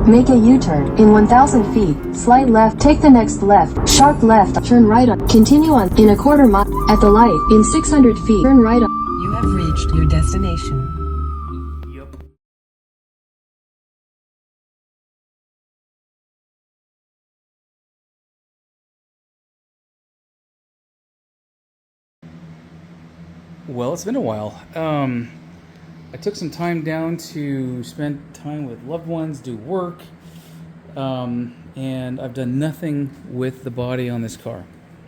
Make a U-turn. In 1,000 feet, slide left, take the next left, sharp left, turn right on, continue on, in a quarter mile, at the light, in 600 feet, turn right on. You have reached your destination. Yup. Well, it's been a while. I took some time down to spend time with loved ones, do work, and I've done nothing with the body on this car.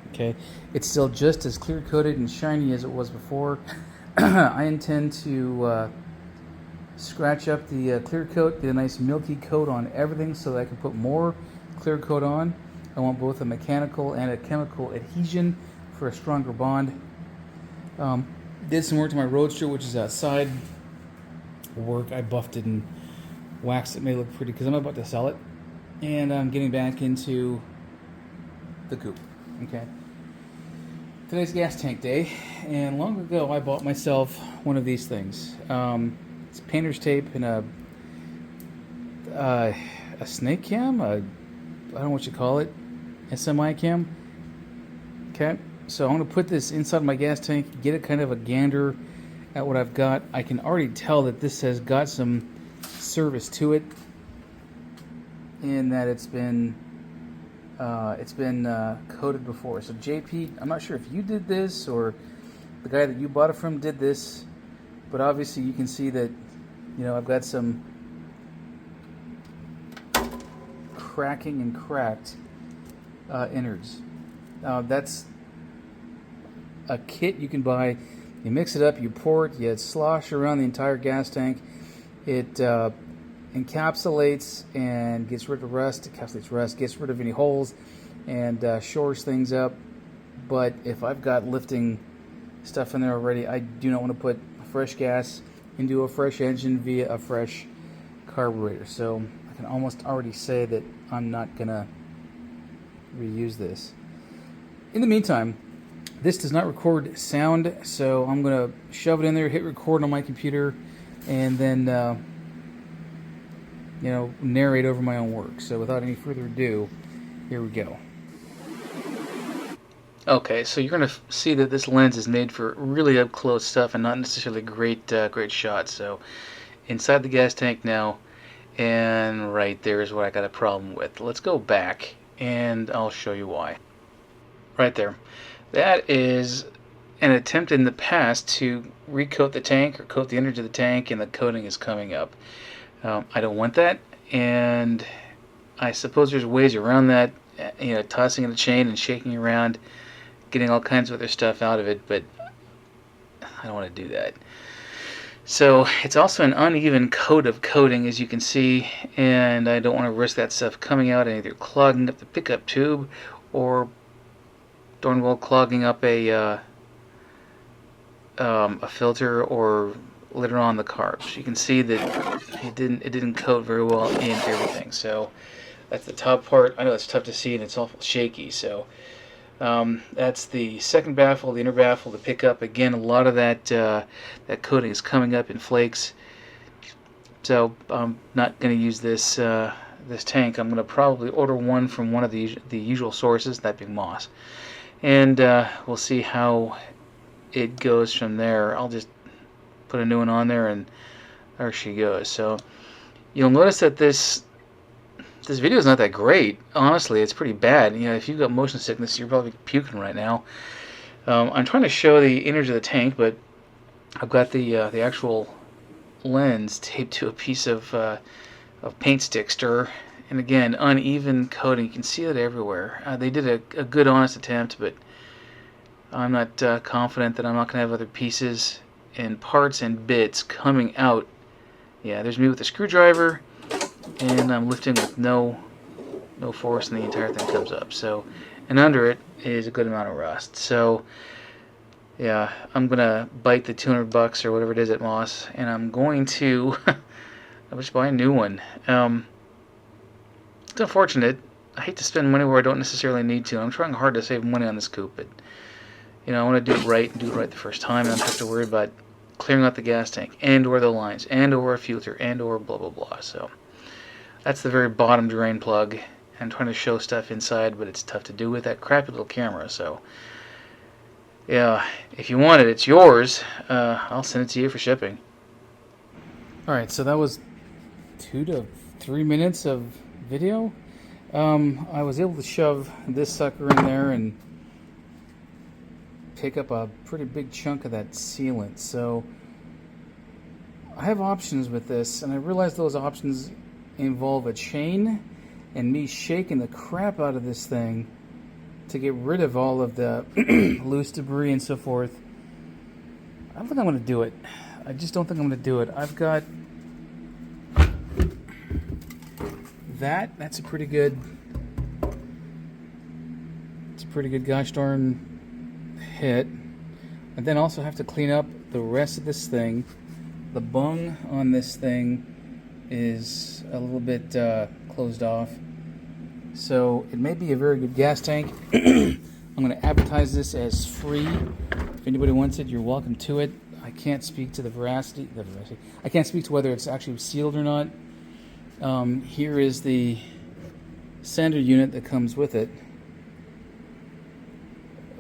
Okay, it's still just as clear coated and shiny as it was before. I intend to scratch up the clear coat, get a nice milky coat on everything so that I can put more clear coat on. I want both a mechanical and a chemical adhesion for a stronger bond. Did some work to my Roadster, which is outside work. I buffed it and waxed it, made it look pretty because I'm about to sell it. And I'm getting back into the Coupe. Okay. Today's gas tank day, and long ago I bought myself one of these things. It's painter's tape and a snake cam, I don't know what you call it, a semi cam. Okay. So I'm going to put this inside my gas tank, get a kind of a gander at what I've got. I can already tell that this has got some service to it, in that it's been coated before. So JP, I'm not sure if you did this or the guy that you bought it from did this, but obviously you can see that, you know, I've got some cracking and cracked innards. That's a kit you can buy. You mix it up, you pour it, you slosh around the entire gas tank. It encapsulates and gets rid of rust, gets rid of any holes, and shores things up. But if I've got lifting stuff in there already, I do not want to put fresh gas into a fresh engine via a fresh carburetor. So I can almost already say that I'm not going to reuse this. In the meantime, this does not record sound, so I'm going to shove it in there, hit record on my computer, and then narrate over my own work. So without any further ado, here we go. Okay, so you're going to see that this lens is made for really up close stuff and not necessarily great shots. So inside the gas tank now, and right there is what I got a problem with. Let's go back and I'll show you why. Right there. That is an attempt in the past to recoat the tank or coat the innards of the tank, and the coating is coming up. I don't want that, and I suppose there's ways around that, tossing in a chain and shaking around, getting all kinds of other stuff out of it, but I don't want to do that. So it's also an uneven coat of coating, as you can see, and I don't want to risk that stuff coming out and either clogging up the pickup tube or darn well clogging up a filter or later on the carbs. You can see that it didn't coat very well in everything. So that's the top part. I know it's tough to see and it's awful shaky. So that's the second baffle, the inner baffle, the pickup. Again, a lot of that that coating is coming up in flakes. So I'm not going to use this this tank. I'm going to probably order one from one of the usual sources, that being Moss. And we'll see how it goes from there. I'll just put a new one on there, and there she goes. So you'll notice that this video is not that great. Honestly, it's pretty bad. If you've got motion sickness, you're probably puking right now. I'm trying to show the innards of the tank, but I've got the actual lens taped to a piece of paint stick stir. And again, uneven coating. You can see it everywhere. They did a good, honest attempt, but I'm not confident that I'm not going to have other pieces and parts and bits coming out. Yeah, there's me with a screwdriver, and I'm lifting with no force, and the entire thing comes up. So, and under it is a good amount of rust. So, yeah, I'm going to bite the $200 or whatever it is at Moss, and I'm going to I'll just buy a new one. It's unfortunate. I hate to spend money where I don't necessarily need to. I'm trying hard to save money on this Coupe, but I want to do it right and do it right the first time, and I don't have to worry about clearing out the gas tank and or the lines and or a filter and or blah blah blah. So That's the very bottom drain plug. I'm trying to show stuff inside, but it's tough to do with that crappy little camera. So, yeah, if you want it, it's yours. I'll send it to you for shipping. Alright, so that was 2 to 3 minutes of video. I was able to shove this sucker in there and pick up a pretty big chunk of that sealant. So I have options with this, and I realize those options involve a chain and me shaking the crap out of this thing to get rid of all of the loose debris and so forth. I don't think I'm going to do it. I just don't think I'm going to do it. I've got that's a pretty good, gosh darn hit. And then also have to clean up the rest of this thing. The bung on this thing is a little bit closed off. So it may be a very good gas tank. I'm going to advertise this as free. If anybody wants it, you're welcome to it. I can't speak to the veracity. I can't speak to whether it's actually sealed or not. Here is the sander unit that comes with it,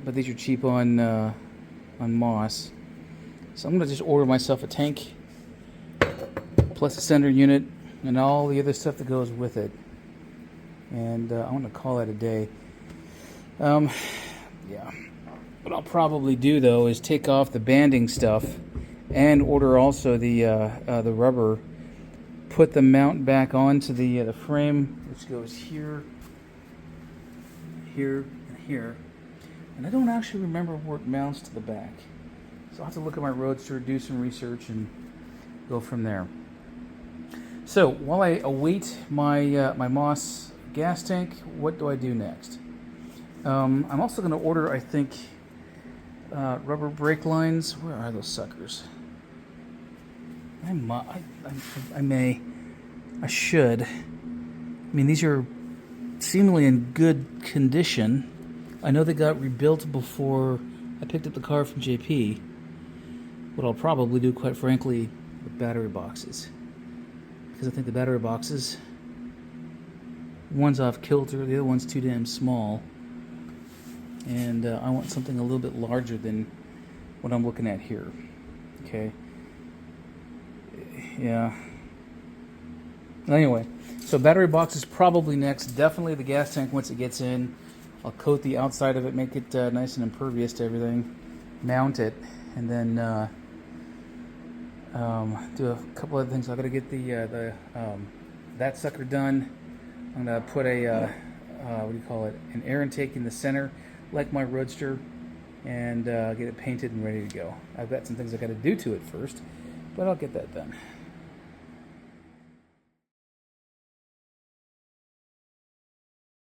but these are cheap on Moss. So I'm going to just order myself a tank plus a sander unit and all the other stuff that goes with it, and I want to call that a day. Yeah. What I'll probably do though is take off the banding stuff and order also the rubber. Put the mount back onto the frame, which goes here, here, and here. And I don't actually remember where it mounts to the back. So I'll have to look at my Roadster, do some research, and go from there. So while I await my my Moss gas tank, what do I do next? I'm also going to order, I think, rubber brake lines. Where are those suckers? I should. I mean, these are seemingly in good condition. I know they got rebuilt before I picked up the car from JP. What I'll probably do, quite frankly, with battery boxes. Because I think the battery boxes, one's off kilter, the other one's too damn small. And I want something a little bit larger than what I'm looking at here. Okay. Yeah. Anyway, so battery box is probably next. Definitely the gas tank once it gets in. I'll coat the outside of it, make it nice and impervious to everything. Mount it, and then do a couple other things. I've got to get that sucker done. I'm gonna put a what do you call it? An air intake in the center, like my Roadster, and get it painted and ready to go. I've got some things I got to do to it first, but I'll get that done.